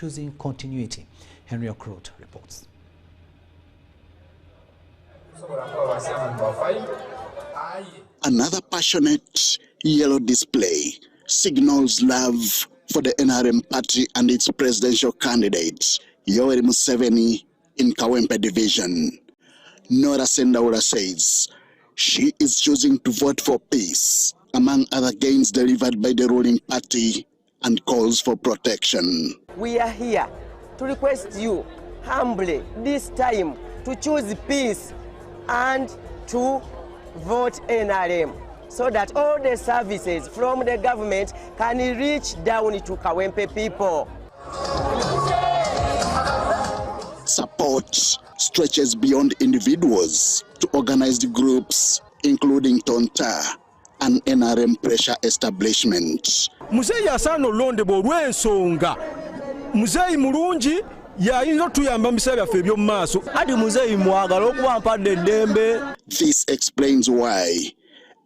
choosing continuity. Henry Okrot reports. Another passionate yellow display signals love for the NRM party and its presidential candidate, Yoweri Museveni, in Kawempe division. Nora Sendaura says she is choosing to vote for peace, among other gains delivered by the ruling party, and calls for protection. We are here to request you humbly this time to choose peace and to vote NRM so that all the services from the government can reach down to Kawempe people. Support stretches beyond individuals to organized groups, including Tonta, an NRM pressure establishment. Muzeyi asano londe bolwensonga. Muzeyi mulungi yayinza tuyamba misebe byaffe ebyo maaso. Adi muzeyi mwagala okuba mpadde eddembe. This explains why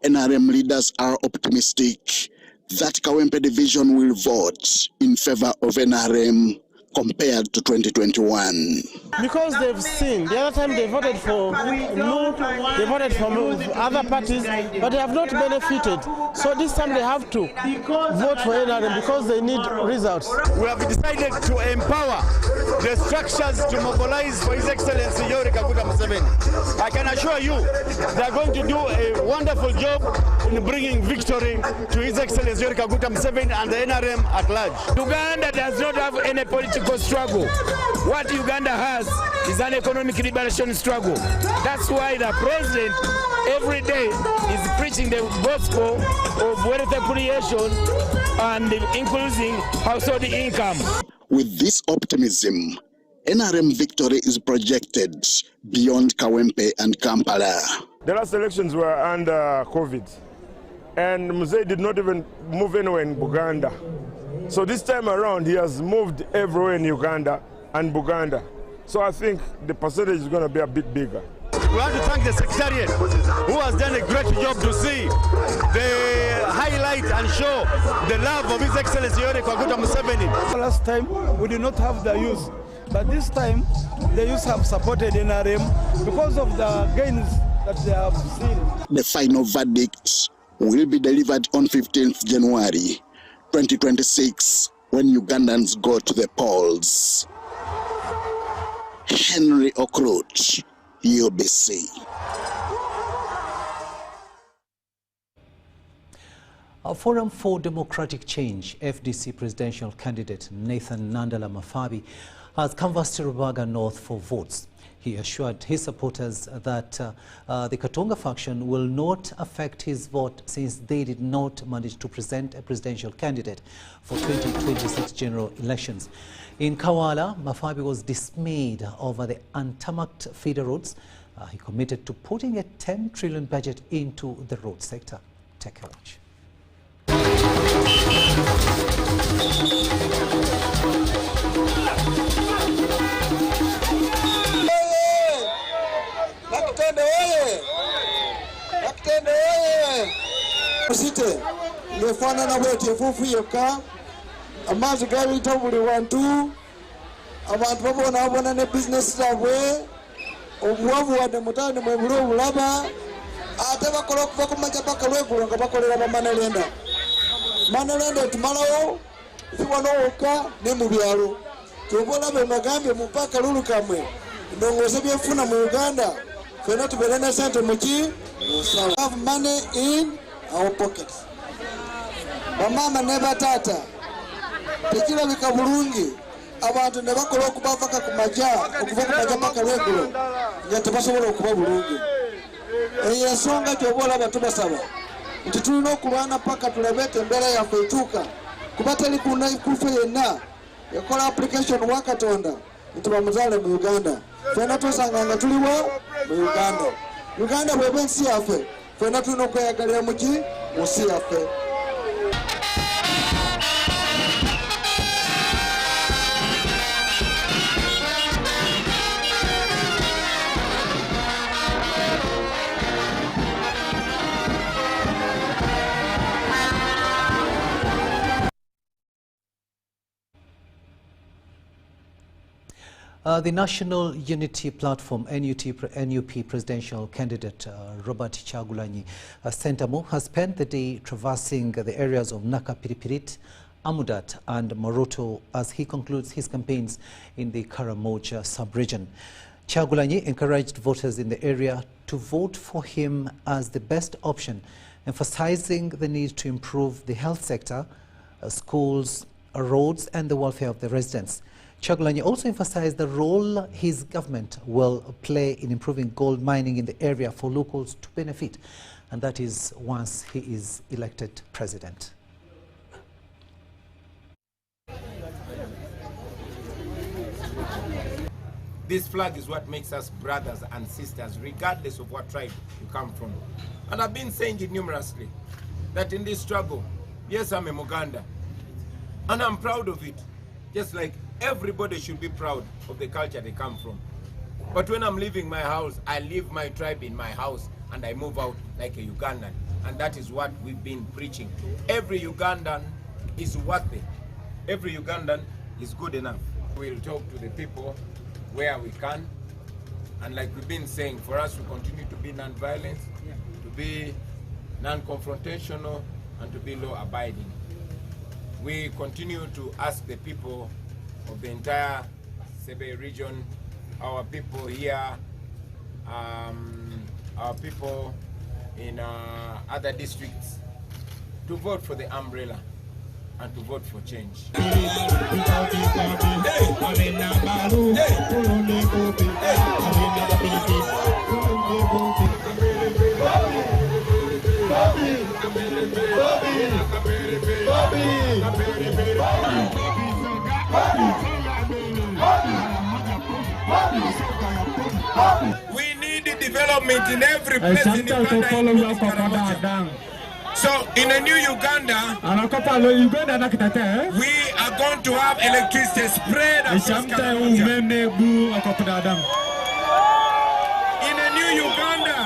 NRM leaders are optimistic that Kawempe division will vote in favor of NRM compared to 2021. Because they've seen, the other time they voted for they voted for other parties, but they have not benefited. So this time they have to vote for NRM because they need results. We have decided to empower the structures to mobilize for His Excellency Yoweri Museveni. I can assure you they are going to do a wonderful job in bringing victory to His Excellency Yoweri Museveni and the NRM at large. Uganda does not have any political struggle. What Uganda has is an economic liberation struggle. That's why the president every day is preaching the gospel of wealth creation and increasing household income. With this optimism, NRM victory is projected beyond Kawempe and Kampala. The last elections were under COVID, and Muzeyi did not even move anywhere in Buganda. So this time around, he has moved everywhere in Uganda and Buganda. So I think the percentage is going to be a bit bigger. We want to thank the Secretariat, who has done a great job to see the highlight and show the love of His Excellency Yoweri Museveni. Last time we did not have the youth, but this time the youth have supported NRM because of the gains that they have seen. The final verdict will be delivered on 15th January 2026 when Ugandans go to the polls. Henry Okrot, UBC. A Forum for Democratic Change FDC presidential candidate Nathan Nandala Mafabi has canvassed Rubaga North for votes. He assured his supporters that the Katonga faction will not affect his vote since they did not manage to present a presidential candidate for 2026 general elections. In Kawala, Mafabi was dismayed over the untarmacked feeder roads. He committed to putting a 10 trillion budget into the road sector. Take a watch. Sita ngefana na bwete efufu yeka amazi gabita buli wantu abantu babona ne business zabwe obuwavu wadde mutane mwe buli obulaba ate bakola okuva ku majja paka lweggulo nga bakolera bamanalenda manalenda tumalawo ziwanowoka ne mu byalo tubolabe magambye mu paka lulukamwe ndongoze byefuna mu Uganda fena tubeere ne sente muki have money in our pockets. Bamama ne batata tekirabika bulungi abantu ne bakola okubavaka ku majja okuva ku majja paka lweggulo nga tebasobola okuba bulungi. Eyo ensonga gy'oba olaba tubasaba nti tulina okulwana paka tulabete embeera yaffe etuuka kuba teri kufe yenna yakola application wa Katonda nti bamuzaale mu Uganda. Fena twesanga nga tuliwo mu Uganda. Uganda bweba ensi yaffe fena tulina okweyagalira mu ki mu nsi yaffe. The National Unity Platform NUP presidential candidate Robert Kyagulanyi Ssentamu has spent the day traversing the areas of Nakapiripirit, Amudat and Moroto as he concludes his campaigns in the Karamoja sub-region. Kyagulanyi encouraged voters in the area to vote for him as the best option, emphasizing the need to improve the health sector, schools, roads and the welfare of the residents. Kyagulanyi also emphasized the role his government will play in improving gold mining in the area for locals to benefit, and that is once he is elected president. This flag is what makes us brothers and sisters, regardless of what tribe you come from. And I've been saying it numerously, that in this struggle, yes, I'm a Muganda, and I'm proud of it, just like everybody should be proud of the culture they come from. But when I'm leaving my house, I leave my tribe in my house and I move out like a Ugandan. And that is what we've been preaching. Every Ugandan is worthy. Every Ugandan is good enough. We'll talk to the people where we can. And like we've been saying, for us to continue to be non-violent, to be non-confrontational, and to be law-abiding. We continue to ask the people of the entire Sebe region, our people here, our people in other districts, to vote for the umbrella and to vote for change. We need development in every place in Uganda. So in a new Uganda, we are going to have electricity spread across Karamoja. In a new Uganda,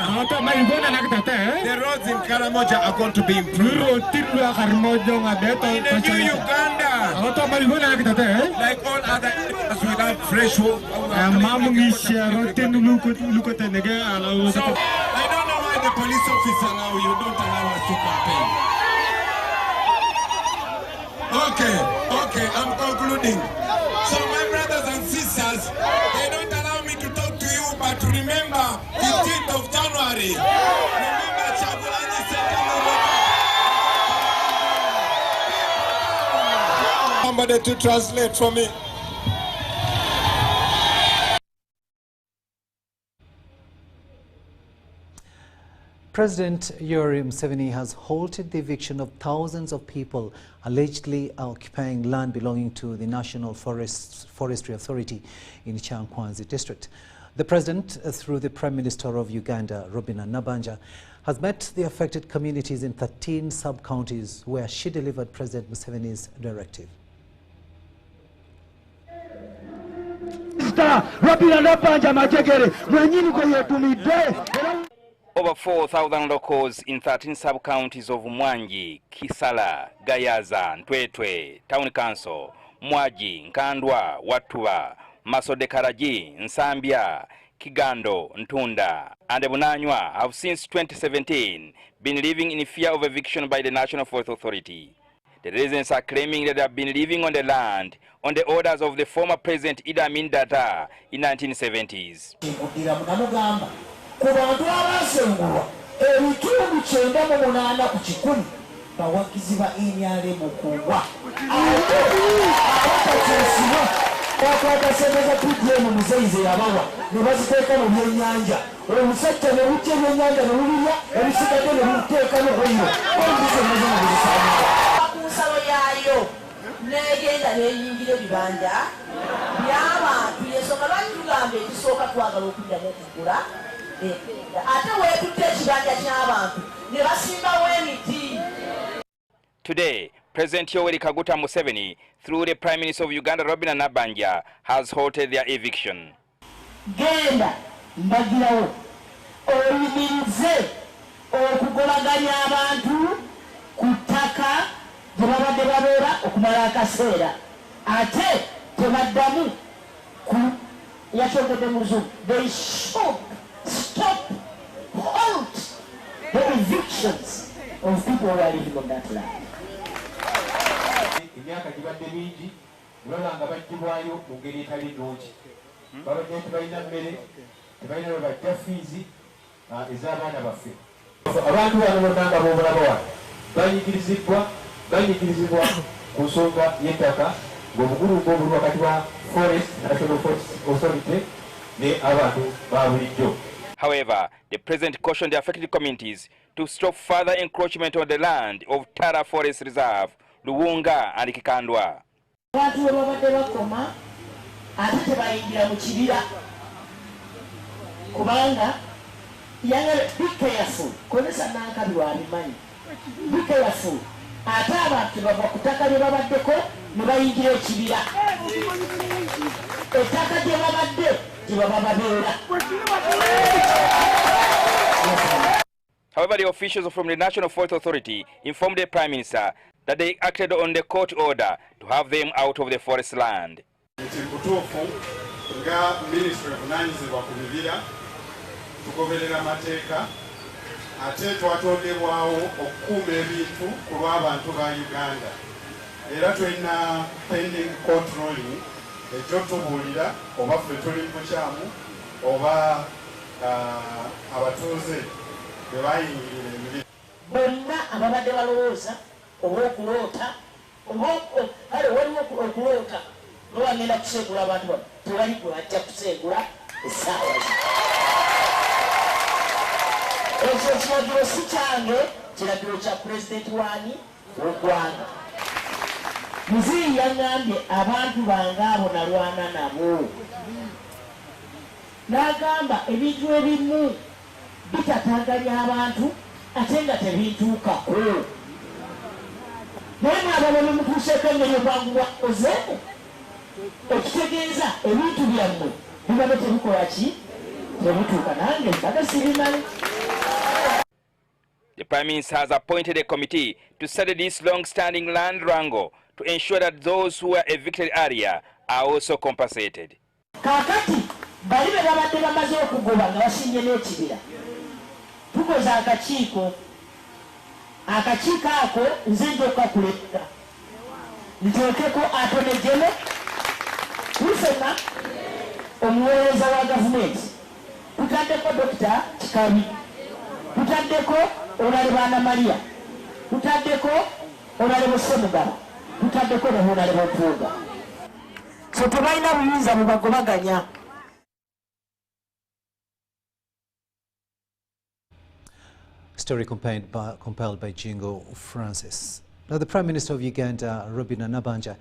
the roads in Karamoja are going to be improved. In a new Uganda, like all other areas, we have fresh water. So I don't know why the police officer now you don't allow us to campaign. Okay, I'm concluding. So my brothers and sisters, they don't allow me to talk to you, but remember 15th of January. Remember Kyagulanyi Ssentamu. Somebody to translate for me. President Yoweri Museveni has halted the eviction of thousands of people allegedly occupying land belonging to the National Forestry Authority in Kyankwanzi district. The president, through the Prime Minister of Uganda, Robina Nabanja, has met the affected communities in 13 sub-counties where she delivered President Museveni's directive. Over 4,000 locals in 13 sub-counties of Mwangi, Kisala, Gayaza, Ntwetwe, Town Council, Mwaji, Nkandwa, Watuba, Masodekaraji, Nsambia, Kigando, Ntunda, and Ebunanywa have since 2017 been living in fear of eviction by the National Forest Authority. The residents are claiming that they have been living on the land on the orders of the former President Idi Amin Dada in 1970s. Ku bantu abasengulwa ebitundu 98 ku 10 bawagizi ba NRM okuwa abateesiwa bakwatasemeza PDM muzeyize yabawa ne baziteeka mu byennyanja omusajja ne butya ebyennyanja ne bubirya ebisigadde ne biteeka mu bwiro ku nsalo yaayo n'egenda n'eyingira ebibanja by'abantu yensonga lwaki tugamba ekisooka twagala okuddamu okugula. Today, President Yoweri Kaguta Museveni, through the Prime Minister of Uganda, Robina Nabanja, has halted their eviction. Genda mbagirawo oyimirize okugolaganya abantu ku ttaka gye babadde babeera okumala akaseera ate tebaddamu they should stop, halt the evictions of people who are living on that land. Abantu banonanga bobulabawa banyigirizibwa ku nsonga y'ettaka ng'obugulu bw'obuli wakati wa Forest National Forest Authority ne abantu ba bulijjo. However, the president cautioned the affected communities to stop further encroachment on the land of Tara Forest Reserve, Luwunga and Kikandwa. Abantu bwe babadde bakoma ate tebayingira mu kibira kubanga be careful. Konesa nankabi wabimanyi. Be careful. Ate abantu bava ku ttaka lye babaddeko ne bayingira ekibira. Ettaka gye babadde gye baba babeera. However, the officials from the National Forest Authority informed the Prime Minister that they acted on the court order to have them out of the forest land. Tugoberera mateeka ate twatondebwawo okukuuma ebintu ku lw'abantu ba Uganda era tulina pending court ruling ejjo tubuulira oba ffe tuli mu kyamu oba abatuuze bwe bayingirira emirimu. Bonna ababadde balowooza oba okuloota kale waliwo okuloota lwagenda kuseegula abantu bano tewali gwe bajja kuseegula essaawa ekyo kiragiro si kyange kiragiro kya pulezidenti wani w'eggwanga. Muzeeyi yaŋŋambye abantu bange abo nalwana nabo n'agamba ebintu ebimu bitataagalya abantu ate nga tebintuukako naye mwaba bemutuuseeko engeri obwangu bwakozeemu ekitegeeza ebintu byammwe bibabe tebikola ki tebituuka nange mbaga sibimanyi. The Prime Minister has appointed a committee to study this long-standing land wrangle to ensure that those who are evicted area are also compensated. Kakati bali be babadde bamaze okugoba nga basinye n'ekibira tukoze akakiiko ako nze nja okukakuleka nteekeko atone general tusena omuweereza wa gavumenti tutaddeko Dr. Kikabi tutaddeko Honorable Anna Maria tutaddeko Honorable Semugaba tutaddeko ne Honorable Puga so tebalina buyinza mubagobaganya. Story compiled by Jingo Francis. Now, the Prime Minister of Uganda, Robina Nabanja,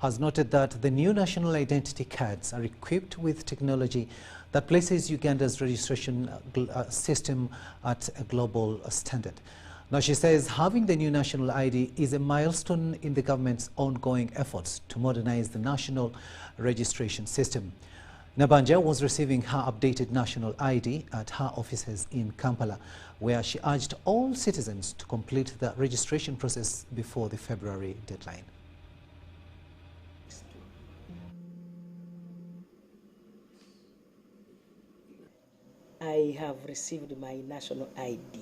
has noted that the new national identity cards are equipped with technology that places Uganda's registration system at a global standard. Now, she says having the new national ID is a milestone in the government's ongoing efforts to modernize the national registration system. Nabanja was receiving her updated national ID at her offices in Kampala, where she urged all citizens to complete the registration process before the February deadline. I have received my national ID.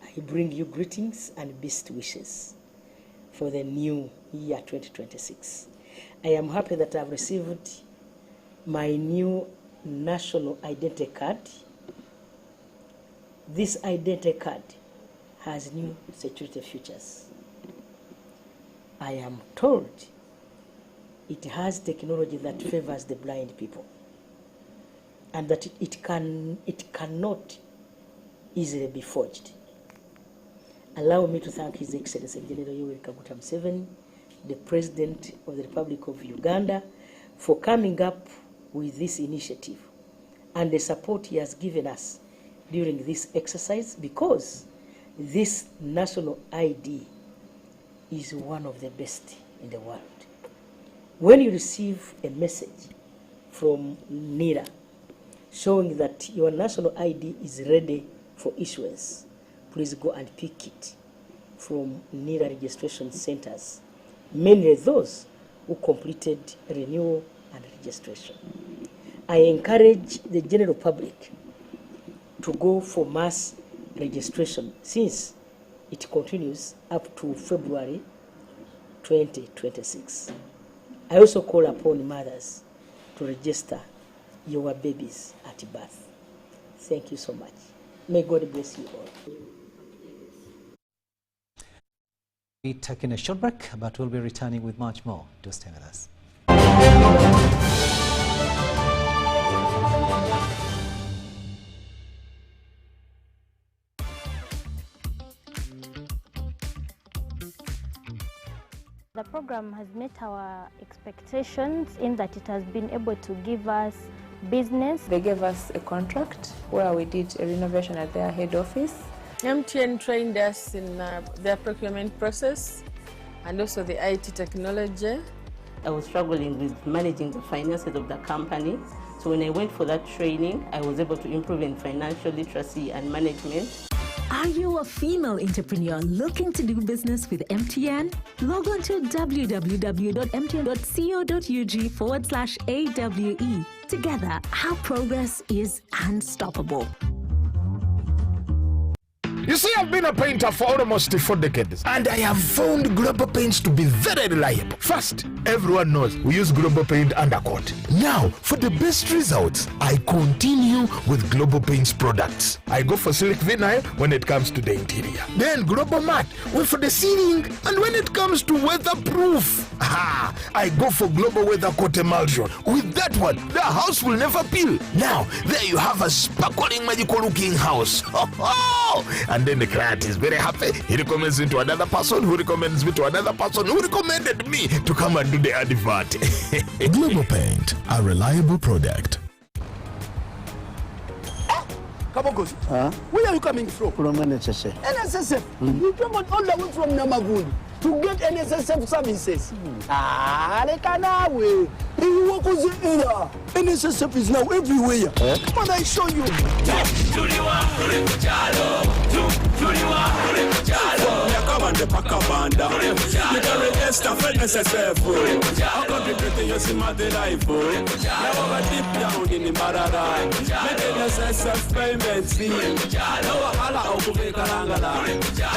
I bring you greetings and best wishes for the new year 2026. I am happy that I have received my new national identity card. This identity card has new security features. I am told it has technology that favors the blind people and that it cannot easily be forged. Allow me to thank His Excellency General Yoweri Kaguta Museveni, the President of the Republic of Uganda, for coming up with this initiative and the support he has given us during this exercise, because this national ID is one of the best in the world. When you receive a message from NIRA showing that your national ID is ready for issuance, please go and pick it from NIRA registration centers, mainly those who completed renewal and registration. I encourage the general public to go for mass registration since it continues up to February 2026. I also call upon mothers to register your babies at birth. Thank you so much. May God bless you all. We're taking a short break, but we'll be returning with much more. Do stay with us. The program has met our expectations in that it has been able to give us business. They gave us a contract where we did a renovation at their head office. MTN trained us in their procurement process and also the IT technology. I was struggling with managing the finances of the company. So when I went for that training, I was able to improve in financial literacy and management. Are you a female entrepreneur looking to do business with MTN? Log on to www.mtn.co.ug/AWE. Together, our progress is unstoppable. You see, I've been a painter for almost 4 decades, and I have found Global Paints to be very reliable. First, everyone knows we use Global Paint undercoat. Now, for the best results, I continue with Global Paints products. I go for Silk Vinyl when it comes to the interior. Then Global Matte for the ceiling, and when it comes to weatherproof, I go for Global Weather Coat Emulsion. With that one, the house will never peel. Now, there you have a sparkling, magical looking house. And then the client is very happy. He recommends it to another person who recommends me to another person who recommended me to come and do the advert. Global Paint, a reliable product. Kabogos, where are you coming from? From NSSF. NSSF? You traveled all the way from Namaguni to get NSSF services. Rekanawe. You work with the era. NSSF is now everywhere. Come on, I show you.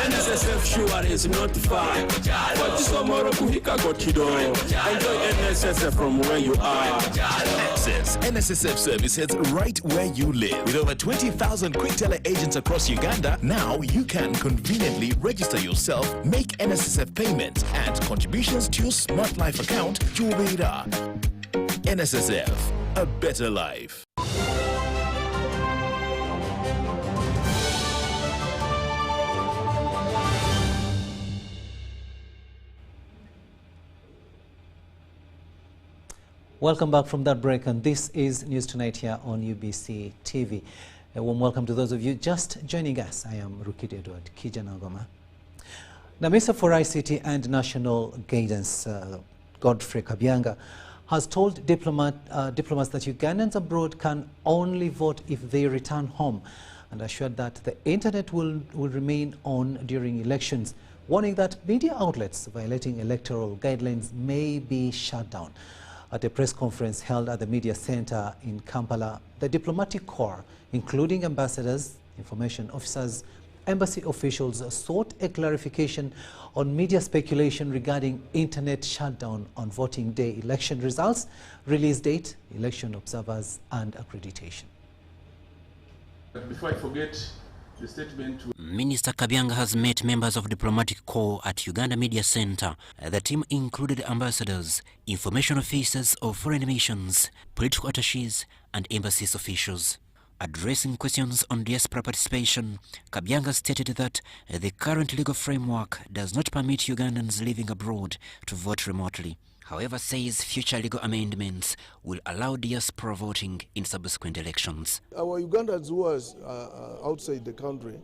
NSSF sure is not far. Enjoy NSSF from where you are. Access NSSF services right where you live. With over 20,000 quick teller agents across Uganda, now you can conveniently register yourself, make NSSF payments and contributions to your Smart Life account, Rubaga. NSSF, a better life. Welcome back from that break, and this is News Tonight here on UBC TV. A warm welcome to those of you just joining us. I am Rukidi Edward Kijanagoma. The Minister for ICT and National Guidance, Godfrey Kabyanga, has told diplomats that Ugandans abroad can only vote if they return home, and assured that the internet will remain on during elections, warning that media outlets violating electoral guidelines may be shut down. At a press conference held at the Media Center in Kampala, the diplomatic corps, including ambassadors, information officers, embassy officials, sought a clarification on media speculation regarding internet shutdown on voting day election results, release date, election observers, and accreditation. Before I forget, the statement to Minister Kabyanga has met members of diplomatic corps at Uganda Media Center. The team included ambassadors, information officers of foreign missions, political attaches, and embassies officials. Addressing questions on diaspora participation, Kabyanga stated that the current legal framework does not permit Ugandans living abroad to vote remotely. However, says future legal amendments will allow diaspora voting in subsequent elections. Our Ugandans who are outside the country,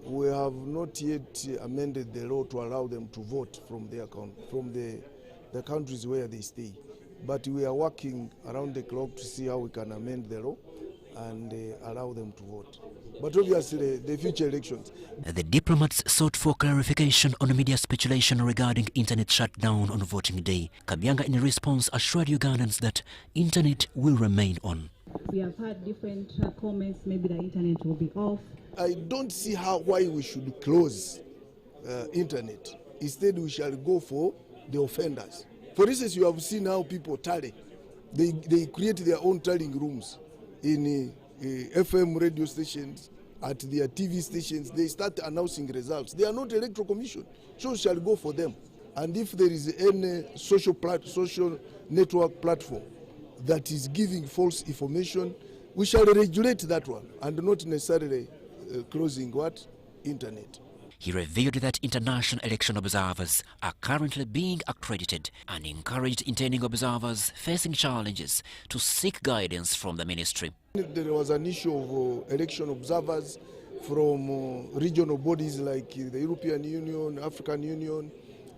we have not yet amended the law to allow them to vote from their from the countries where they stay. But we are working around the clock to see how we can amend the law and allow them to vote. But obviously, the future elections. The diplomats sought for clarification on media speculation regarding internet shutdown on voting day. Kabyanga, in response, assured Ugandans that internet will remain on. We have had different comments, maybe the internet will be off. I don't see why we should close internet. Instead, we shall go for the offenders. For instance, you have seen how people tally. They create their own tallying rooms in FM radio stations, at their TV stations. They start announcing results. They are not electoral commission, so we shall go for them. And if there is any social network platform that is giving false information, we shall regulate that one and not necessarily closing what? Internet. He revealed that international election observers are currently being accredited and encouraged intending observers facing challenges to seek guidance from the ministry. There was an issue of election observers from regional bodies like the European Union, African Union,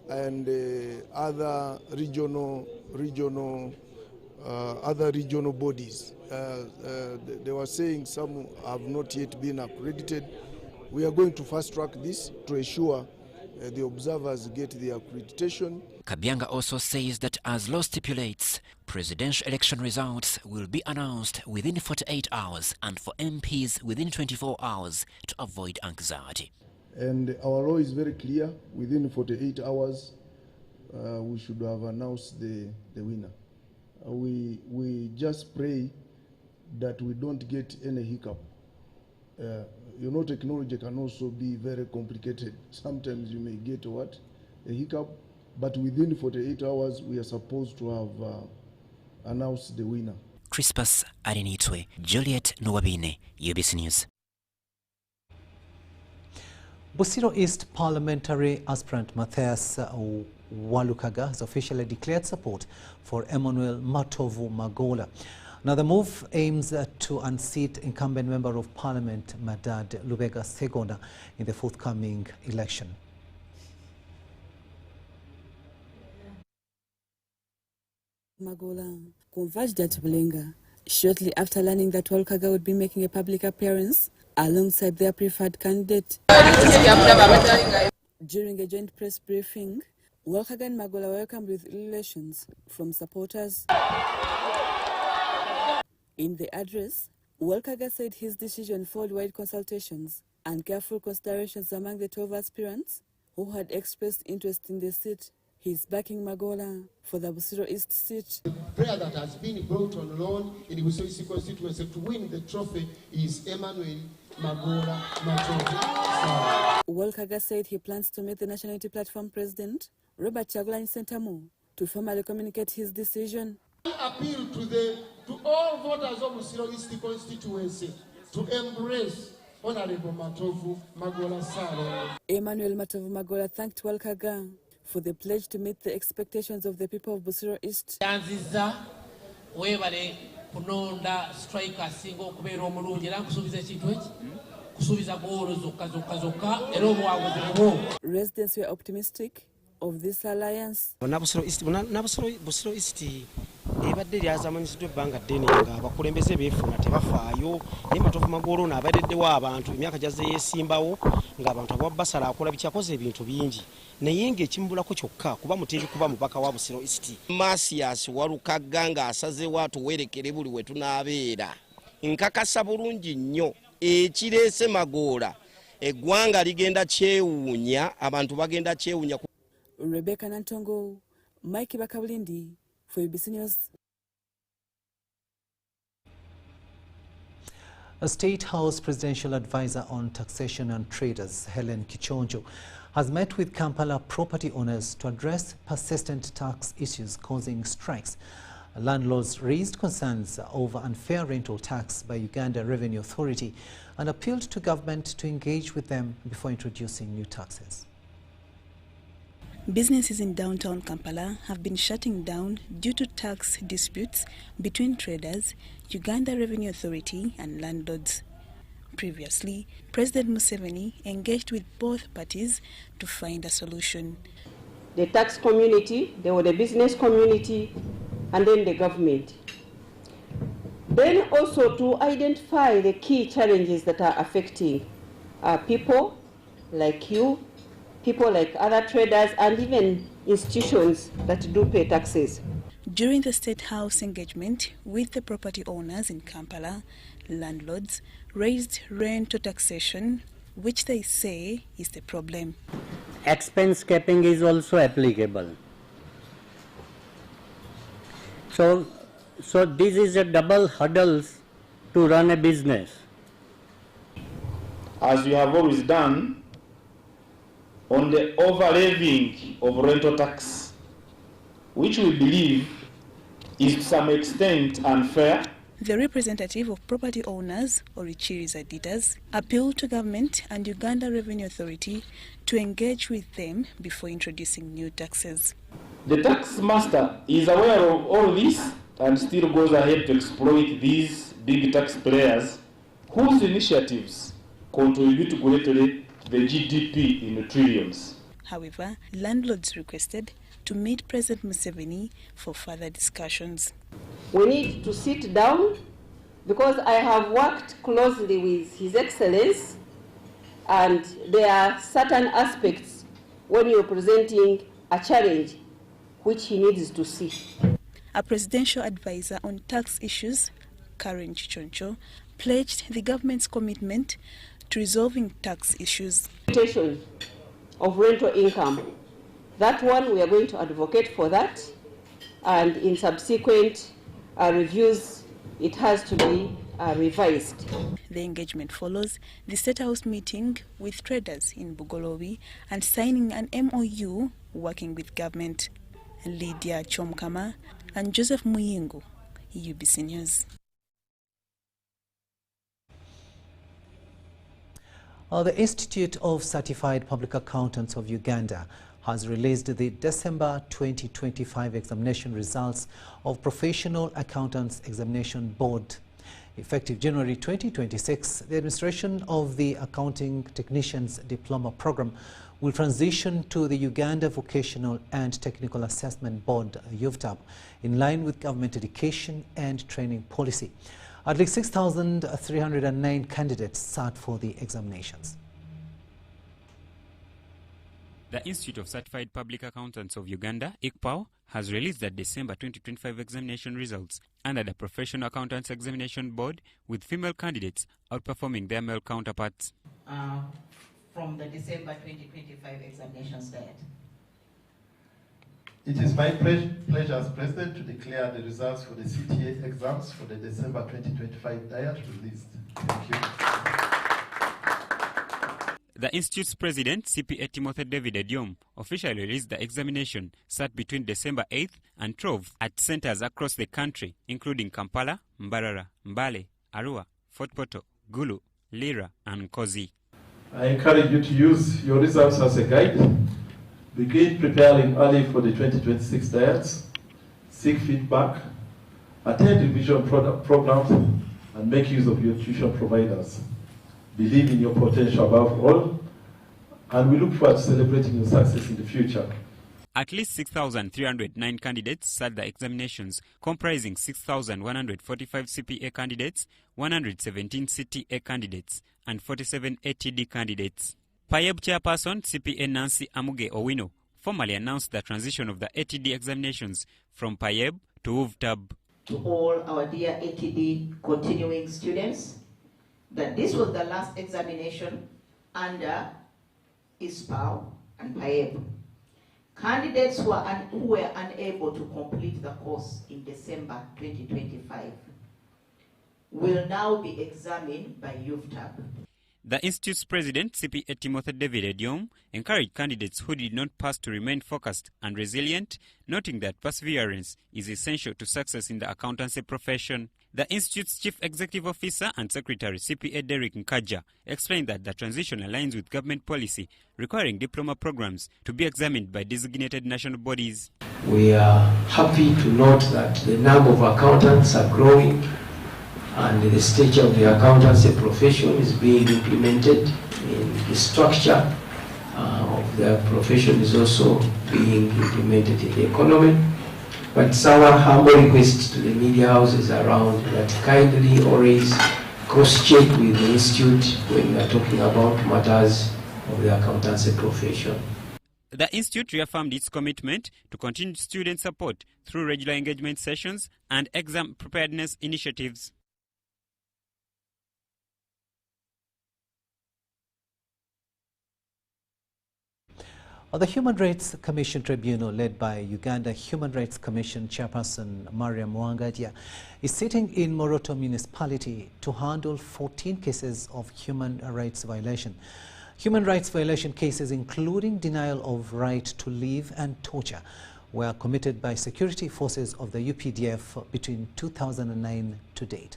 and other regional bodies. They were saying some have not yet been accredited. We are going to fast track this to ensure the observers get the accreditation. Kabyanga also says that as law stipulates, presidential election results will be announced within 48 hours and for MPs within 24 hours to avoid anxiety. And our law is very clear. Within 48 hours, we should have announced the winner. We just pray that we don't get any hiccup. Technology can also be very complicated. Sometimes you may get a hiccup, but within 48 hours, we are supposed to have announced the winner. Crispus Arinitwe, Juliet Nwabine, UBC News. Busiro East parliamentary aspirant Matthias Walukaga has officially declared support for Emmanuel Matovu Magola. Now, the move aims to unseat incumbent Member of Parliament Madad Luwero Segonda in the forthcoming election. Magola converged at Bulenga shortly after learning that Walukaga would be making a public appearance alongside their preferred candidate. During a joint press briefing, Walukaga and Magola welcomed with relations from supporters. In the address, Walukaga said his decision followed wide consultations and careful considerations among the 12 aspirants who had expressed interest in the seat. He's backing Magola for the Busiro East seat. The player that has been brought on loan in the Busiro East constituency to win the trophy is Emmanuel Magola Matovu. Walukaga said he plans to meet the National Unity Platform President, Robert Kyagulanyi Ssentamu, to formally communicate his decision. Appeal to all voters of Busiro East constituency to embrace Honorable Matovu Magola Salo. Emmanuel Matovu Magola thanked Walukaga for the pledge to meet the expectations of the people of Busiro East. Kunonda striker singo kubeera omulungi era nkusuubiza ekintu eki kusuubiza goolo zokka era obwago. Residents were optimistic of this alliance. Busiro East ebadde lyazamanyiziddwa ebbanga ddene nga abakulembeze beefuna tebafaayo naye Matovu Magola n'abaddewo abantu emyaka gyazze yeesimbawo ng'abantu ababasala akola bikyakoze ebintu bingi naye ng'ekimubulako kyokka kuba muteebi kuba mubaka wa Busiro East. Masias Walukaga ng'asazewo atuwerekere buli we tunaabeera nkakasa bulungi nnyo ekireese Magola eggwanga ligenda kyewuunya abantu bagenda kyewuunya. Rebecca Nantongo, Mike Bakabulindi for UBC News. A State House Presidential Advisor on Taxation and Traders, Helen Kichonjo, has met with Kampala property owners to address persistent tax issues causing strikes. Landlords raised concerns over unfair rental tax by Uganda Revenue Authority and appealed to government to engage with them before introducing new taxes. Businesses in downtown Kampala have been shutting down due to tax disputes between traders, Uganda Revenue Authority and landlords. Previously, President Museveni engaged with both parties to find a solution. The tax community, the business community, and then the government. Then also to identify the key challenges that are affecting people like you, people like other traders, and even institutions that do pay taxes. During the State House engagement with the property owners in Kampala, landlords raised rental taxation, which they say is the problem. Expense capping is also applicable. So this is a double hurdles to run a business. As you have always done, on the over-levying of rental tax, which we believe is to some extent unfair. The representative of property owners, Orichiri's editors, appealed to government and Uganda Revenue Authority to engage with them before introducing new taxes. The tax master is aware of all this and still goes ahead to exploit these big tax players whose initiatives contribute greatly to the GDP in trillions. However, landlords requested to meet President Museveni for further discussions. We need to sit down because I have worked closely with His Excellency, and there are certain aspects when you're presenting a challenge which he needs to see. A presidential advisor on tax issues, Karen Chichoncho, pledged the government's commitment to resolving tax issues. Of rental income. That one, we are going to advocate for that, and in subsequent reviews, it has to be revised. The engagement follows the State House meeting with traders in Bugolobi and signing an MOU working with government. Lydia Chomkama and Joseph Muyingu, UBC News. The Institute of Certified Public Accountants of Uganda has released the December 2025 examination results of Professional Accountants Examination Board. Effective January 2026, the administration of the Accounting Technicians Diploma Program will transition to the Uganda Vocational and Technical Assessment Board, UVTAB, in line with government education and training policy. At least 6,309 candidates sat for the examinations. The Institute of Certified Public Accountants of Uganda, ICPAO, has released the December 2025 examination results under the Professional Accountants Examination Board, with female candidates outperforming their male counterparts. From the December 2025 examinations diet. It is my pleasure as President to declare the results for the CTA exams for the December 2025 diet released. Thank you. The Institute's President, CPA Timothy David Ediom, officially released the examination sat between December 8th and 12th at centers across the country, including Kampala, Mbarara, Mbale, Arua, Fort Portal, Gulu, Lira, and Nkozi. I encourage you to use your results as a guide. Begin preparing early for the 2026 diets, seek feedback, attend revision programs, and make use of your tuition providers. Believe in your potential above all, and we look forward to celebrating your success in the future. At least 6,309 candidates sat the examinations, comprising 6,145 CPA candidates, 117 CTA candidates, and 47 ATD candidates. PAYEB chairperson CPA Nancy Amuge Owino formally announced the transition of the ATD examinations from PAYEB to UVTAB. To all our dear ATD continuing students, that this was the last examination under ISPAO and PAYEB. Candidates who were unable to complete the course in December 2025 will now be examined by UVTAB. The Institute's president, CPA Timothy David Ediom, encouraged candidates who did not pass to remain focused and resilient, noting that perseverance is essential to success in the accountancy profession. The Institute's Chief Executive Officer and Secretary, CPA Derek Nkaja, explained that the transition aligns with government policy requiring diploma programs to be examined by designated national bodies. We are happy to note that the number of accountants are growing, and the stage of the accountancy profession is being implemented in the structure of the profession is also being implemented in the economy. But it's our humble request to the media houses around that kindly always cross-check with the institute when we are talking about matters of the accountancy profession. The institute reaffirmed its commitment to continued student support through regular engagement sessions and exam preparedness initiatives. The Human Rights Commission Tribunal, led by Uganda Human Rights Commission Chairperson Mariam Wangadia, is sitting in Moroto municipality to handle 14 cases of human rights violation. Human rights violation cases, including denial of right to live and torture, were committed by security forces of the UPDF between 2009 to date.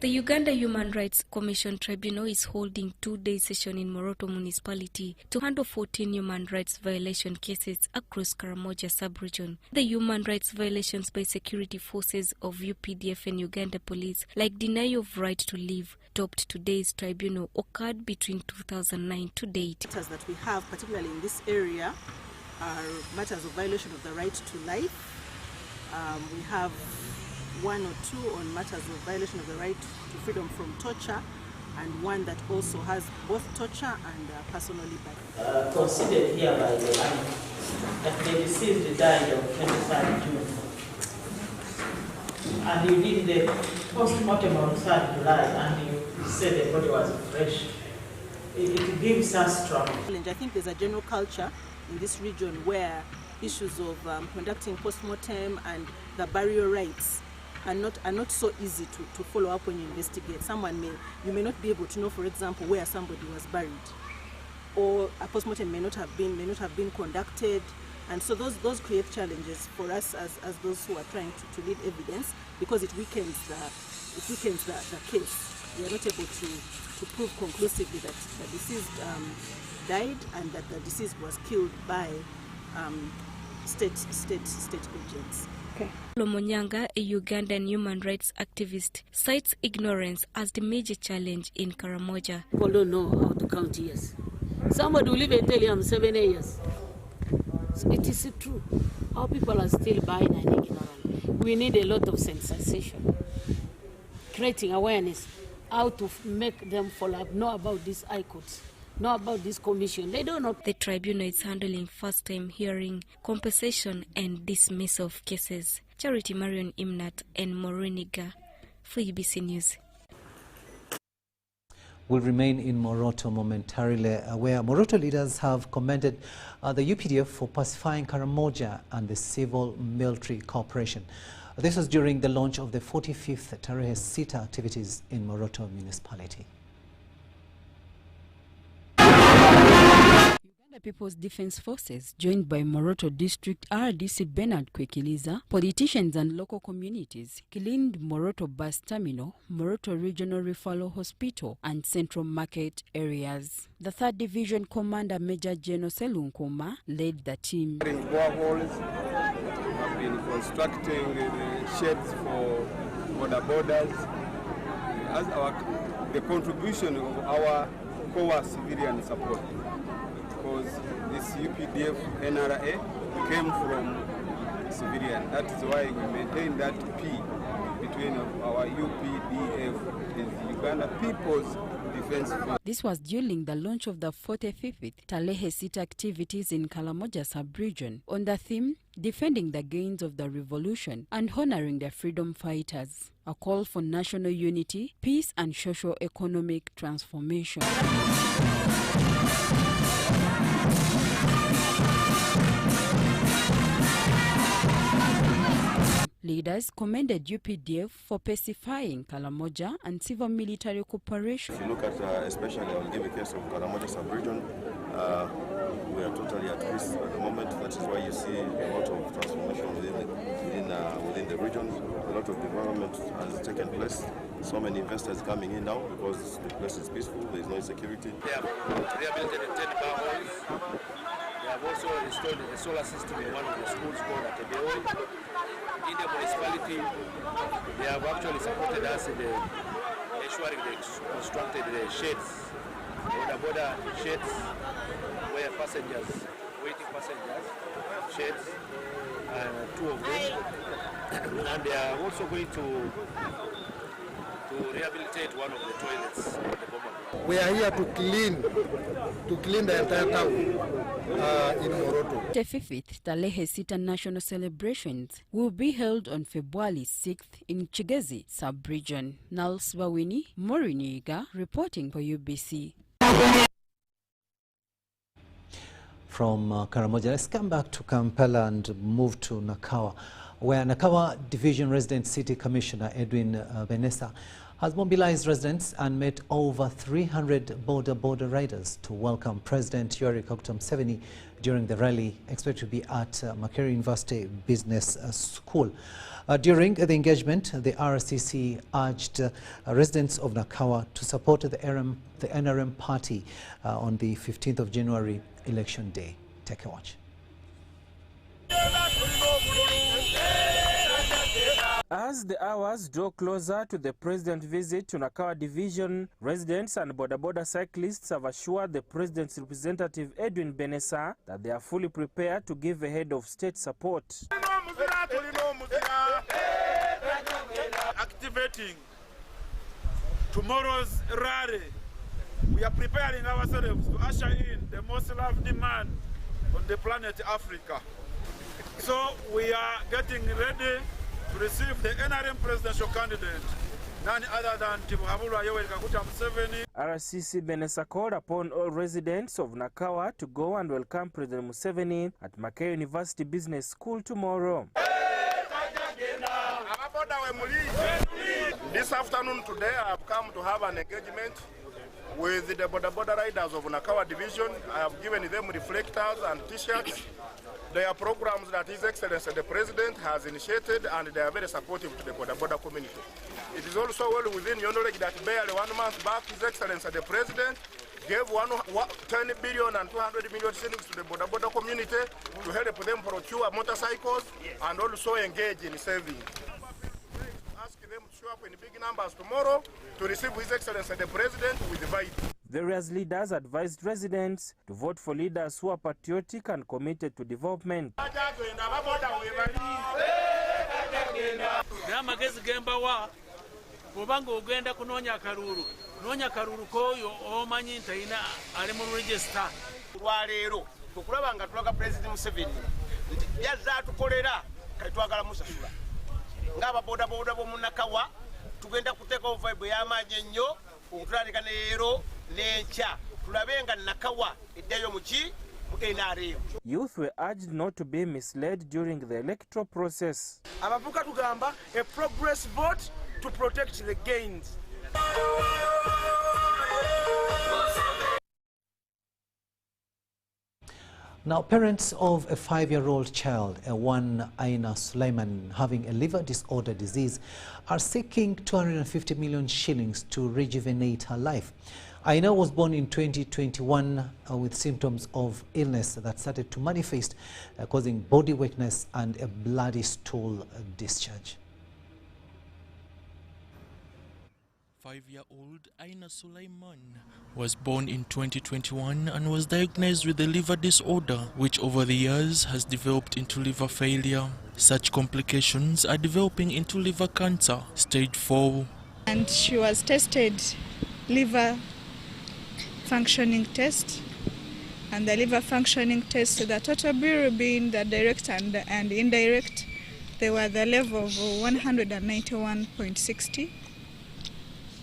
The Uganda Human Rights Commission Tribunal is holding two-day session in Moroto municipality to handle 14 human rights violation cases across Karamoja sub-region. The human rights violations by security forces of UPDF and Uganda police, like denial of right to live, topped today's tribunal, occurred between 2009 to date. Matters that we have, particularly in this area, are matters of violation of the right to life. We have one or two on matters of violation of the right to freedom from torture, and one that also has both torture and personal liberty. Considered here by the Aina that the deceased died on 23rd June. And you did the post-mortem on 3rd July, and you said the body was fresh. It gives us trouble. I think there's a general culture in this region where issues of conducting post-mortem and the burial rites are not so easy to follow up when you investigate. You may not be able to know, for example, where somebody was buried, or a postmortem may not have been conducted, and so those create challenges for us as those who are trying to lead evidence, because it weakens the case. We are not able to prove conclusively that the deceased died and that the deceased was killed by state agents. Okay. Lomonyanga, a Ugandan human rights activist, cites ignorance as the major challenge in Karamoja. People don't know how to count years. Somebody will even tell you I'm 7 years. It is true. Our people are still buying and ignorant. We need a lot of sensation, creating awareness, how to make them follow up, know about these high courts, know about this commission. They don't know. The tribunal is handling first-time hearing, compensation and dismissal of cases. Charity Marion Imnat and Moriniga for UBC News. We'll remain in Moroto momentarily, where Moroto leaders have commended the UPDF for pacifying Karamoja and the civil military cooperation. This was during the launch of the 45th Tarehe Sita activities in Moroto municipality. The People's Defense Forces, joined by Moroto District RDC Bernard Kwekiliza, politicians and local communities, cleaned Moroto Bus Terminal, Moroto Regional Referral Hospital and Central Market areas. The 3rd Division Commander Major General Selunkuma led the team. Boreholes, have been constructing sheds for borders. As the contribution of our core civilian support. Because this UPDF NRM came from civilian. That is why we maintain that P between our UPDF and the Uganda People's Defense Force. This was during the launch of the 45th Tarehe Sita activities in Karamoja sub-region on the theme Defending the Gains of the Revolution and Honoring the Freedom Fighters, a call for national unity, peace and socio-economic transformation. Leaders commended UPDF for pacifying Karamoja and civil military cooperation. If you look at, especially, I'll give a case of Karamoja sub-region, we are totally at peace at the moment. That is why you see a lot of transformation within the region. A lot of development has taken place. So many investors coming in now because the place is peaceful, there is no insecurity. They have rehabilitated 10 boreholes. They have also installed a solar system in one of the schools called Tarehe. In the municipality, they have actually supported us in ensuring they constructed the sheds, border sheds, where passengers waiting passengers, sheds, 2 of them, and they are also going to rehabilitate one of the toilets at the Bomba. We are here to clean the entire town in Moroto. The 5th Tarehe Sita national celebrations will be held on February 6th in Kigezi sub-region. Nals Bawini, Moriniga, reporting for UBC. From Karamoja, let's come back to Kampala and move to Nakawa, where Nakawa Division Resident City Commissioner Edwin Benessa has mobilized residents and met over 300 border riders to welcome President Yoweri Kaguta Museveni during the rally expected to be at Makerere University Business School. During the engagement, the RCC urged residents of Nakawa to support the NRM party on the 15th of January election day. Take a watch. As the hours draw closer to the president's visit to Nakawa Division, residents and border cyclists have assured the president's representative Edwin Benessa that they are fully prepared to give a head of state support. Activating tomorrow's rally, we are preparing ourselves to usher in the most loved man on the planet Africa. So we are getting ready to receive the NRM presidential candidate, none other than Yoweri Kaguta Museveni. RCC Benessa called upon all residents of Nakawa to go and welcome President Museveni at Makerere University Business School tomorrow. This afternoon today I have come to have an engagement with the border riders of Nakawa Division. I have given them reflectors and t-shirts. They are programs that His Excellency the President has initiated, and they are very supportive to the border community. It is also well within your knowledge that barely 1 month back, His Excellency the President gave 10 billion and 200 million shillings to the border community to help them procure motorcycles and also engage in saving. Ask them to show up in big numbers tomorrow to receive His Excellency the President with the vibe. Various leaders advised residents to vote for leaders who are patriotic and committed to development. Youth were urged not to be misled during the electoral process. Abavuka tugamba a progress vote to protect the gains. Now, parents of a 5-year-old child, Aina Suleiman, having a liver disorder disease, are seeking 250 million shillings to rejuvenate her life. Aina was born in 2021 with symptoms of illness that started to manifest, causing body weakness and a bloody stool discharge. 5-year-old Aina Suleiman was born in 2021 and was diagnosed with a liver disorder, which over the years has developed into liver failure. Such complications are developing into liver cancer, stage 4. And she was tested liver functioning test, and the liver functioning test, the total bilirubin, the direct and indirect, they were the level of 191.60.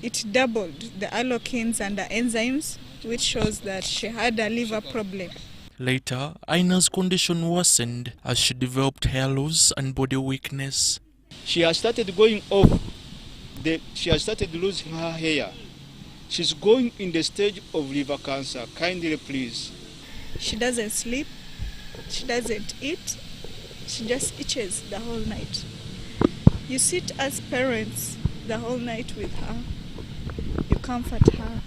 It doubled the allocanes and the enzymes, which shows that she had a liver problem. Later, Aina's condition worsened as she developed hair loss and body weakness. She has started going off. She has started losing her hair. She's going in the stage of liver cancer. Kindly, please. She doesn't sleep. She doesn't eat. She just itches the whole night. You sit as parents the whole night with her. You comfort her.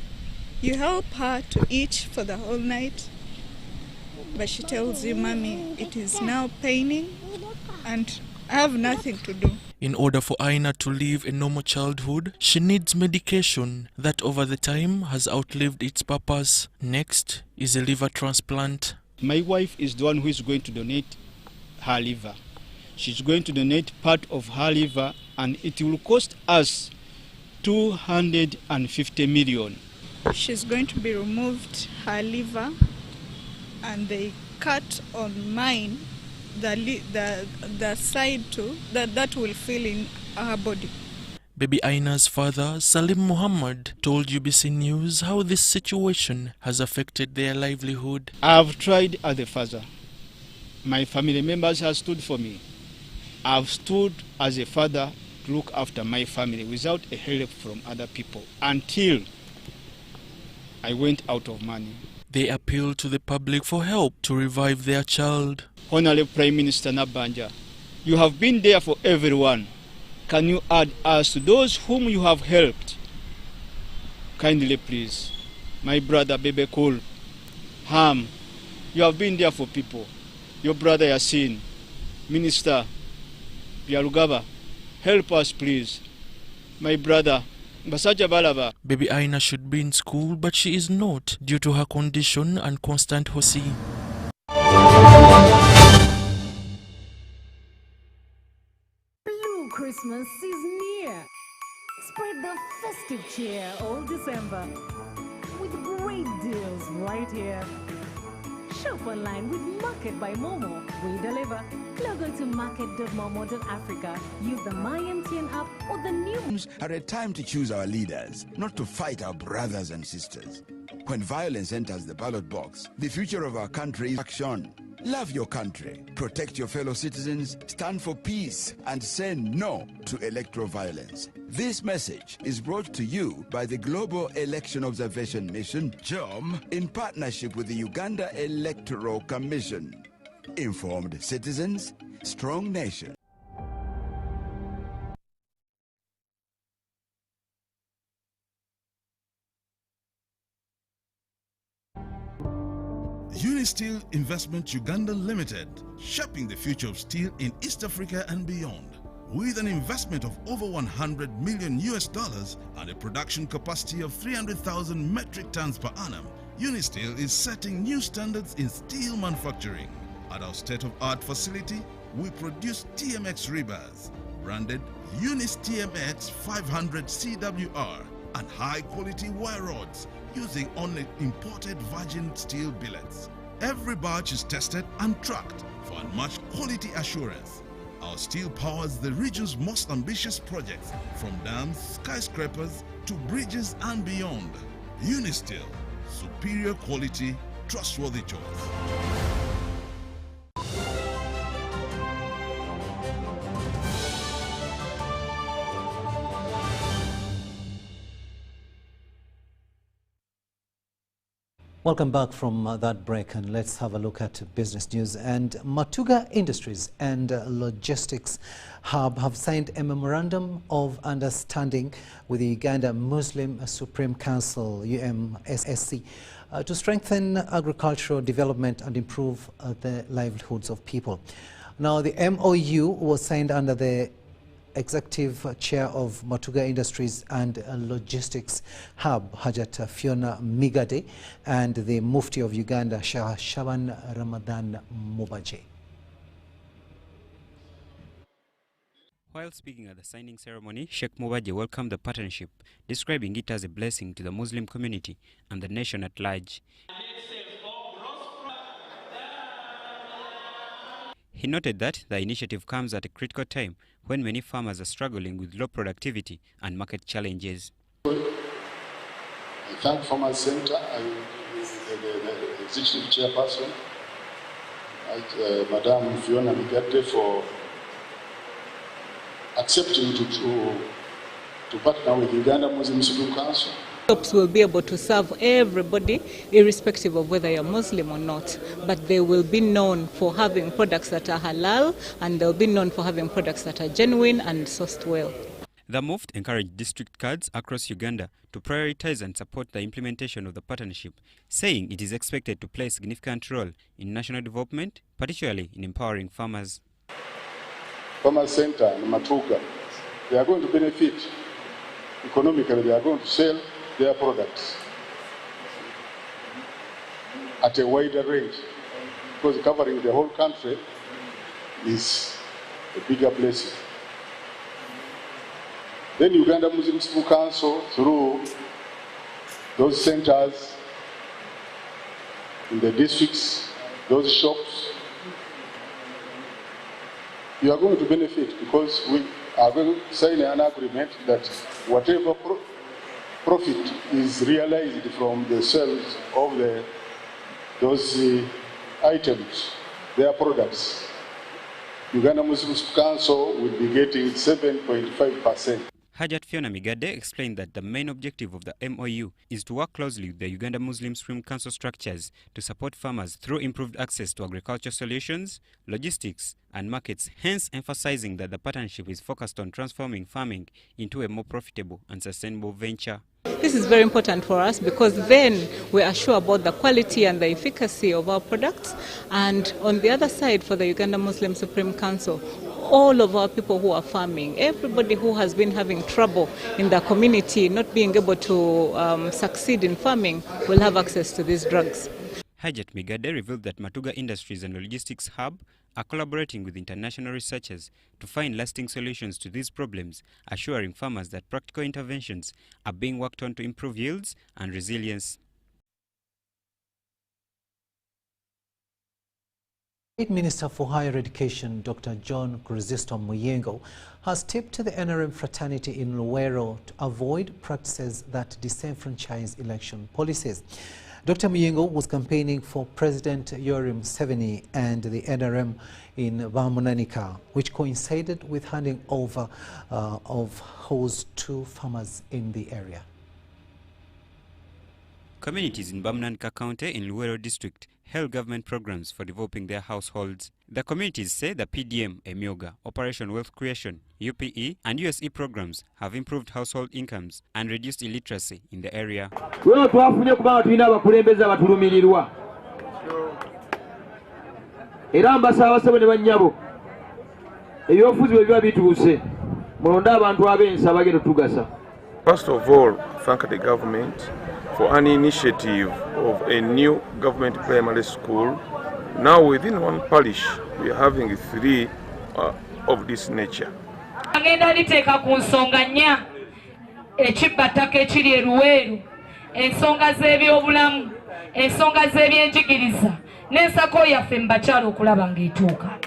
You help her to eat for the whole night. But she tells you, Mommy, it is now paining and I have nothing to do. In order for Aina to live a normal childhood, she needs medication that over the time has outlived its purpose. Next is a liver transplant. My wife is the one who is going to donate her liver. She's going to donate part of her liver, and it will cost us 250 million. She's going to be removed her liver, and they cut on mine the side too that will fill in her body. Baby Aina's father, Salim Muhammad, told UBC News how this situation has affected their livelihood. I've tried as a father. My family members have stood for me. I've stood as a father to look after my family without a help from other people until I went out of money. They appeal to the public for help to revive their child. Honorable Prime Minister Nabanja, you have been there for everyone. Can you add us to those whom you have helped? Kindly please. My brother Bebe Kul, Ham, you have been there for people. Your brother Yasin, Minister Biarugaba, help us please. My brother Basaja Balaba. Baby Aina should be in school, but she is not due to her condition and constant hosi. Blue Christmas is near. Spread the festive cheer all December with great deals right here. Shop online with Market by Momo. We deliver. Log on to market.momo.africa. Use the MyMTN app or the new... Are a time to choose our leaders, not to fight our brothers and sisters. When violence enters the ballot box, the future of our country is action. Love your country, protect your fellow citizens, stand for peace, and say no to electoral violence. This message is brought to you by the Global Election Observation Mission, GEOM, in partnership with the Uganda Electoral Commission. Informed citizens, strong nation. Unisteel Investment Uganda Limited, shaping the future of steel in East Africa and beyond. With an investment of over $100 million and a production capacity of 300,000 metric tons per annum, Unisteel is setting new standards in steel manufacturing. At our state-of-art facility, we produce TMX rebars, branded Unis TMX 500 CWR, and high-quality wire rods using only imported virgin steel billets. Every batch is tested and tracked for unmatched quality assurance. Our steel powers the region's most ambitious projects, from dams, skyscrapers, to bridges and beyond. Unisteel, superior quality, trustworthy choice. Welcome back from that break, and let's have a look at business news. And Matuga Industries and Logistics Hub have signed a memorandum of understanding with the Uganda Muslim Supreme Council UMSSC to strengthen agricultural development and improve the livelihoods of people. Now, the MOU was signed under the Executive Chair of Matuga Industries and Logistics Hub, Hajat Fiona Migade, and the Mufti of Uganda, Shah Shaban Ramadan Mubaje. While speaking at the signing ceremony, Sheikh Mubaje welcomed the partnership, describing it as a blessing to the Muslim community and the nation at large. He noted that the initiative comes at a critical time when many farmers are struggling with low productivity and market challenges. I thank Farmers Center, the executive chairperson, Madam Fiona Migate, for accepting to partner with Uganda Muslim Supreme Council. Shops will be able to serve everybody, irrespective of whether you're Muslim or not. But they will be known for having products that are halal, and they'll be known for having products that are genuine and sourced well. The move encouraged district cards across Uganda to prioritize and support the implementation of the partnership, saying it is expected to play a significant role in national development, particularly in empowering farmers. Farmers Center and Matuga, they are going to benefit economically. They are going to sell their products at a wider range because covering the whole country is a bigger blessing. Then Uganda Muslim School Council, through those centers in the districts, those shops, you are going to benefit because we are going to sign an agreement that whatever profit is realized from the sales of those items, their products, Uganda Muslim Council will be getting 7.5%. Hajat Fiona Migade explained that the main objective of the MOU is to work closely with the Uganda Muslim Supreme Council structures to support farmers through improved access to agriculture solutions, logistics and markets, hence emphasizing that the partnership is focused on transforming farming into a more profitable and sustainable venture. This is very important for us because then we are sure about the quality and the efficacy of our products. And on the other side, for the Uganda Muslim Supreme Council, all of our people who are farming, everybody who has been having trouble in the community, not being able to succeed in farming, will have access to these drugs. Hajat Migade revealed that Matuga Industries and Logistics Hub are collaborating with international researchers to find lasting solutions to these problems, assuring farmers that practical interventions are being worked on to improve yields and resilience. State Minister for Higher Education, Dr. John Chrysostom Muyengo, has tipped the NRM fraternity in Luwero to avoid practices that disenfranchise election policies. Dr. Muyengo was campaigning for President Yoweri Museveni and the NRM in Bamunanika, which coincided with handing over of hose to farmers in the area. Communities in Bamunanika County in Luwero district held government programs for developing their households. The communities say the PDM, Emyoga, Operation Wealth Creation, UPE and USE programs have improved household incomes and reduced illiteracy in the area. First of all, thank the government for an initiative of a new government primary school. Now within one parish, we are having 3 of this nature.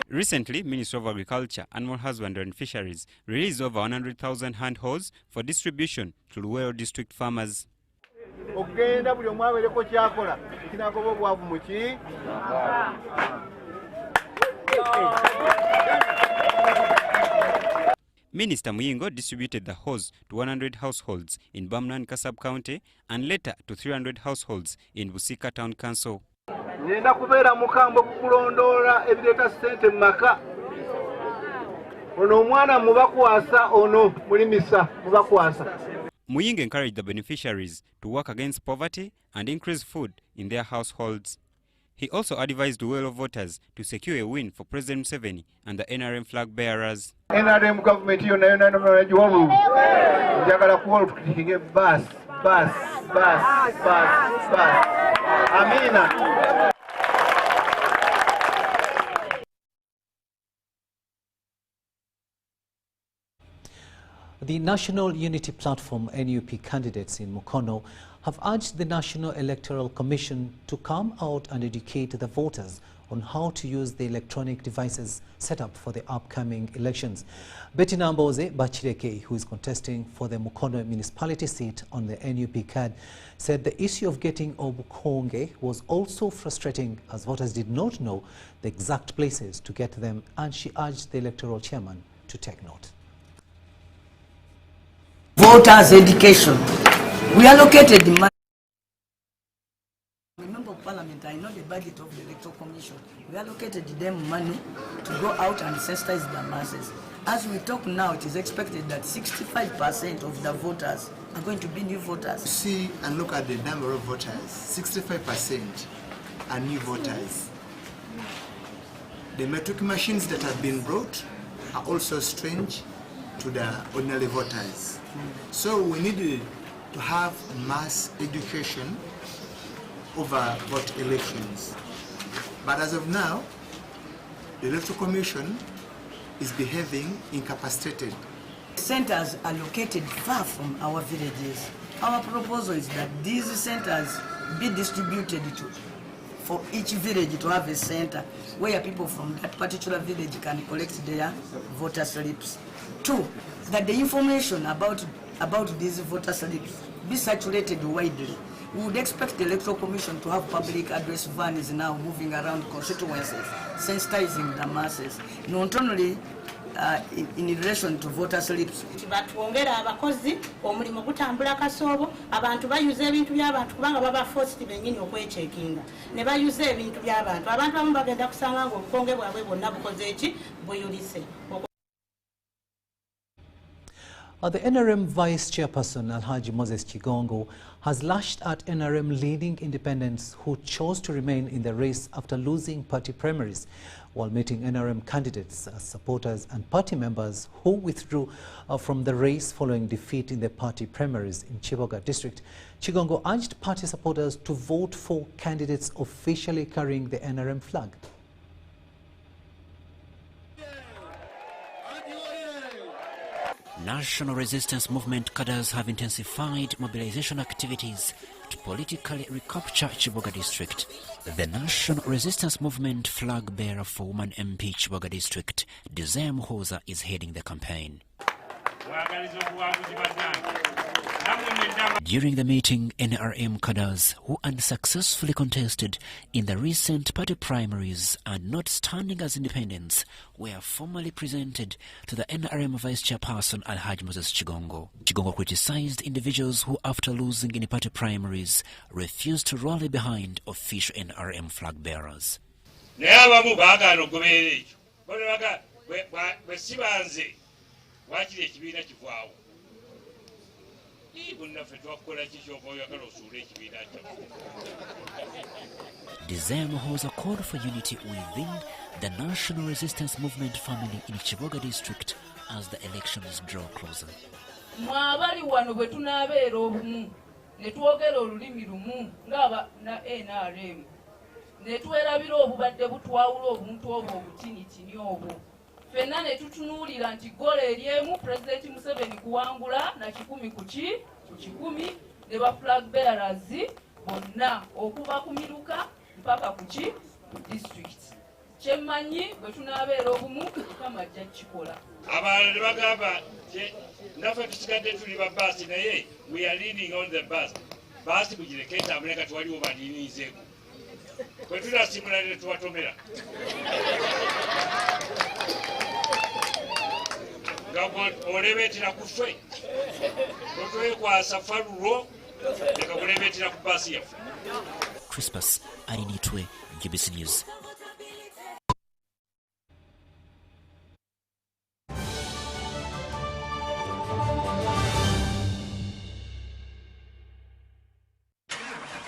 Recently, Ministry of Agriculture, Animal Husbandry and Fisheries released over 100,000 hand hose for distribution to Luwero district farmers. Minister Muyingo distributed the hose to 100 households in Bamunanika sub-county and later to 300 households in Busika Town Council. Muyingo encouraged the beneficiaries to work against poverty and increase food in their households. He also advised Luwero voters to secure a win for President Museveni and the NRM flag bearers. NRM government Amina. The National Unity Platform NUP candidates in Mukono have urged the National Electoral Commission to come out and educate the voters on how to use the electronic devices set up for the upcoming elections. Betty Namboze Bachireke, who is contesting for the Mukono municipality seat on the NUP card, said the issue of getting Obukonge was also frustrating as voters did not know the exact places to get them, and she urged the electoral chairman to take note. Voters' education. We allocated the money. I'm a member of parliament, I know the budget of the electoral commission. We allocated them money to go out and sensitize the masses. As we talk now, it is expected that 65% of the voters are going to be new voters. See and look at the number of voters. 65% are new voters. The metric machines that have been brought are also strange to the ordinary voters. So we needed to have mass education over vote elections. But as of now, the Electoral Commission is behaving incapacitated. Centers are located far from our villages. Our proposal is that these centers be distributed for each village to have a center where people from that particular village can collect their voter slips. 2, that the information about these voter slips be circulated widely. We would expect the Electoral Commission to have public address vans now moving around constituencies, sensitizing the masses, not only in relation to voter slips. Batwongera abakozi omulimu gutambula kasoobo abantu bayuza ebintu by'abantu kubanga baba forced bennyini okwechekinga ne bayuza ebintu by'abantu abantu abamu bagenda kusanga ng'obukonge bwabwe bwonna bukoze eki buyulise. The NRM Vice Chairperson Alhaji Moses Chigongo has lashed at NRM leading independents who chose to remain in the race after losing party primaries. While meeting NRM candidates, supporters and party members who withdrew from the race following defeat in the party primaries in Kiboga district, Chigongo urged party supporters to vote for candidates officially carrying the NRM flag. National resistance movement cadres have intensified mobilization activities to politically recapture Kiboga district. The National Resistance Movement flag bearer for Woman MP Kiboga district, Desire Muhoza, is heading the campaign. During the meeting, NRM cadres who unsuccessfully contested in the recent party primaries and not standing as independents were formally presented to the NRM Vice Chairperson Alhaji Moses Chigongo. Chigongo criticized individuals who, after losing in party primaries, refused to rally behind official NRM flag bearers. Desire Muhoza called for unity within the National Resistance Movement family in Kiboga district as the elections draw closer. Mwabali wano bwe tunabeera obumu ne twogera olulimi lumu ng'aba na NRM ne twerabira obubadde butwawula obuntu obwo obutinitini obwo. Fenna ne tutunuulira nti ggola eryemu Pulezidenti Museveni kuwangula na 10 ku 10 ne ba flag bearers bonna okuva ku miruka mpaka ku district. Kyemmanyi bwe tunaabeera obumu Mukama ajja kukikola. Abalala ne bagamba naffe tusigadde tuli ba baasi naye we are leading on the bus. Baasi mugireke etambule kati waliwo baliiniizeeko. Bwe tunasimula ne tubatomera. Olebetera ku ffe otwekwasa falulo leka kulebetera ku baasi yaffe. Crispus Arinitwe, GBC News.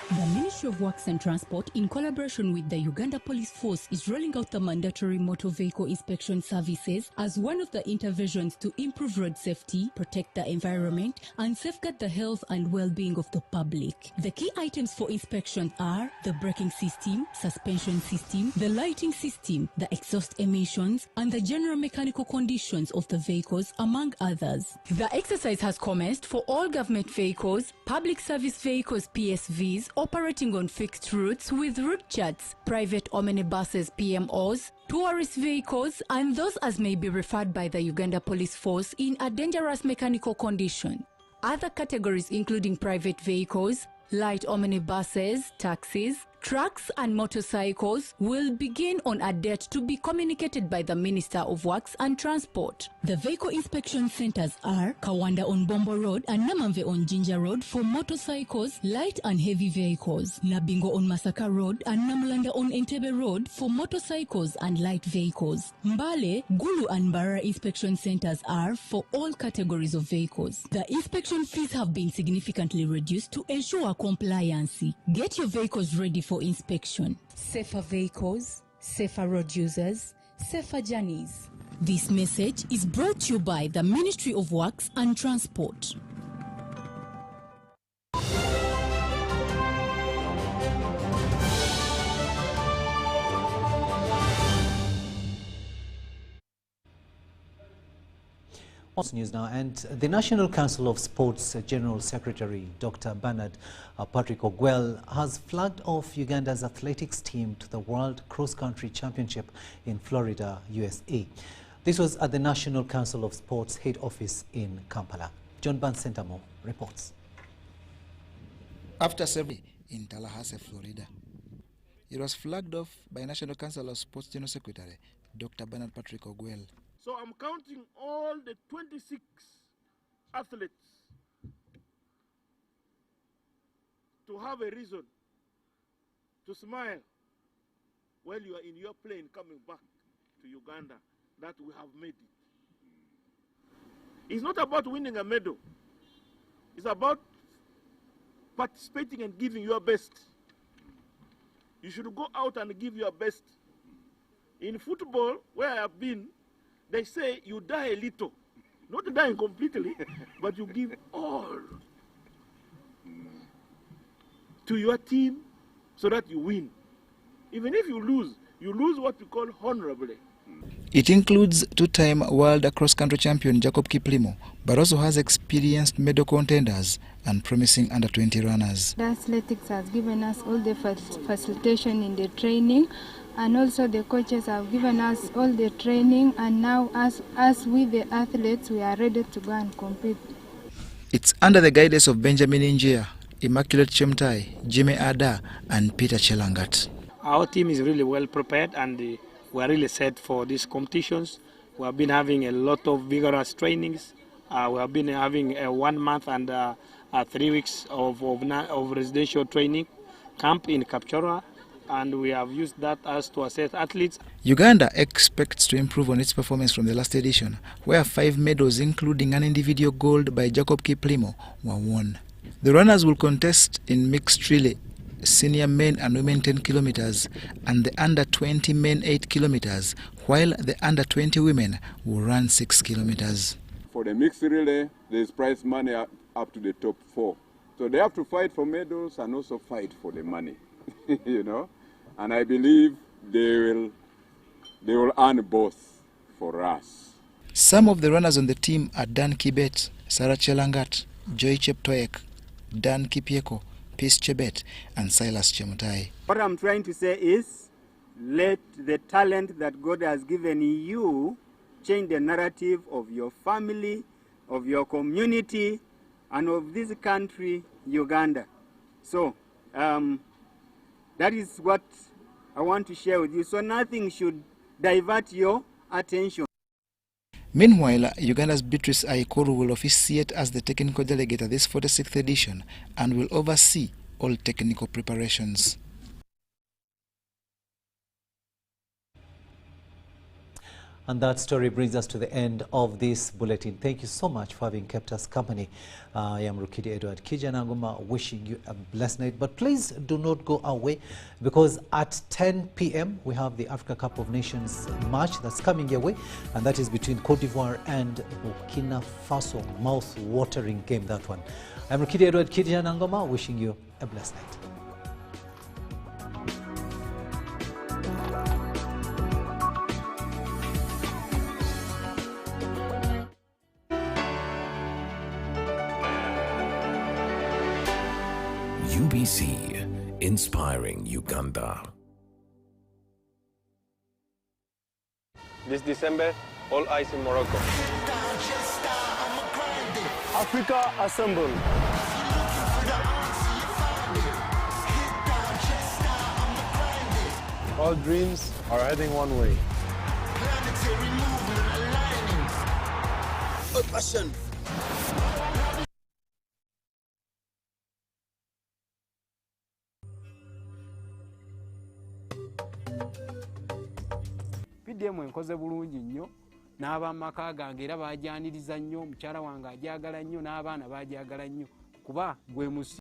The Ministry of Works and Transport, in collaboration with the Uganda Police Force, is rolling out the mandatory motor vehicle inspection services as one of the interventions to improve road safety, protect the environment, and safeguard the health and well-being of the public. The key items for inspection are the braking system, suspension system, the lighting system, the exhaust emissions, and the general mechanical conditions of the vehicles, among others. The exercise has commenced for all government vehicles, public service vehicles PSVs, operating on fixed routes with route charts, private omnibuses PMOs, tourist vehicles, and those as may be referred by the Uganda Police Force in a dangerous mechanical condition. Other categories including private vehicles, light omnibuses, taxis, trucks and motorcycles will begin on a date to be communicated by the Minister of Works and Transport. The vehicle inspection centers are Kawanda on Bombo Road and Namamve on Jinja Road for motorcycles, light and heavy vehicles, Nabingo on Masaka Road and Namlanda on Entebbe Road for motorcycles and light vehicles. Mbale, Gulu and Bara inspection centers are for all categories of vehicles. The inspection fees have been significantly reduced to ensure compliance. Get your vehicles ready for inspection. Safer vehicles, safer road users, safer journeys. This message is brought to you by the Ministry of Works and Transport. News now, and the National Council of Sports General Secretary Dr. Bernard Patrick Ogwell has flagged off Uganda's athletics team to the World Cross Country Championship in Florida, USA. This was at the National Council of Sports head office in Kampala. John Bansentamo reports. After several in Tallahassee, Florida, it was flagged off by National Council of Sports General Secretary Dr. Bernard Patrick Ogwell. So I'm counting all the 26 athletes to have a reason to smile while you are in your plane coming back to Uganda that we have made it. It's not about winning a medal. It's about participating and giving your best. You should go out and give your best. In football, where I have been, they say you die a little. Not dying completely, but you give all to your team so that you win. Even if you lose what we call honorably. It includes two-time world cross-country champion Jacob Kiplimo, but also has experienced medal contenders and promising under-20 runners. The athletics has given us all the facilitation in the training, and also the coaches have given us all the training, and now as with the athletes, we are ready to go and compete. It's under the guidance of Benjamin Injia, Immaculate Chemtai, Jimmy Ada, and Peter Chelangat. Our team is really well prepared, and we are really set for these competitions. We have been having a lot of vigorous trainings. We have been having a 1 month and 3 weeks of residential training camp in Kapchorwa, and we have used that as to assess athletes. Uganda expects to improve on its performance from the last edition, where 5 medals, including an individual gold by Jacob Kiplimo, were won. The runners will contest in mixed relay, senior men and women 10 kilometers, and the under-20 men 8 kilometers, while the under-20 women will run 6 kilometers. For the mixed relay, there is prize money up to the top 4. So they have to fight for medals and also fight for the money, you know. And I believe they will earn both for us. Some of the runners on the team are Dan Kibet, Sarah Chelangat, Joy Cheptoek, Dan Kipieko, Peace Chebet, and Silas Chemutai. What I'm trying to say is, let the talent that God has given you change the narrative of your family, of your community, and of this country, Uganda. So, that is what I want to share with you. So nothing should divert your attention. Meanwhile, Uganda's Beatrice Aikuru will officiate as the technical delegate at this 46th edition and will oversee all technical preparations. And that story brings us to the end of this bulletin. Thank you so much for having kept us company. I am Rukidi Edward Kijananguma, wishing you a blessed night. But please do not go away, because at 10 p.m. we have the Africa Cup of Nations match that's coming your way, and that is between Cote d'Ivoire and Burkina Faso. Mouth-watering game, that one. I'm Rukidi Edward Kijananguma, wishing you a blessed night. UBC, inspiring Uganda. This December, all eyes in Morocco. Africa assemble. All dreams are heading one way. Passion. PDM enkoze bulungi nnyo, n'abamaka gange era baajaniriza nnyo, mukyala wange ajagala nnyo, n'abaana baajagala nnyo, kuba gwe musi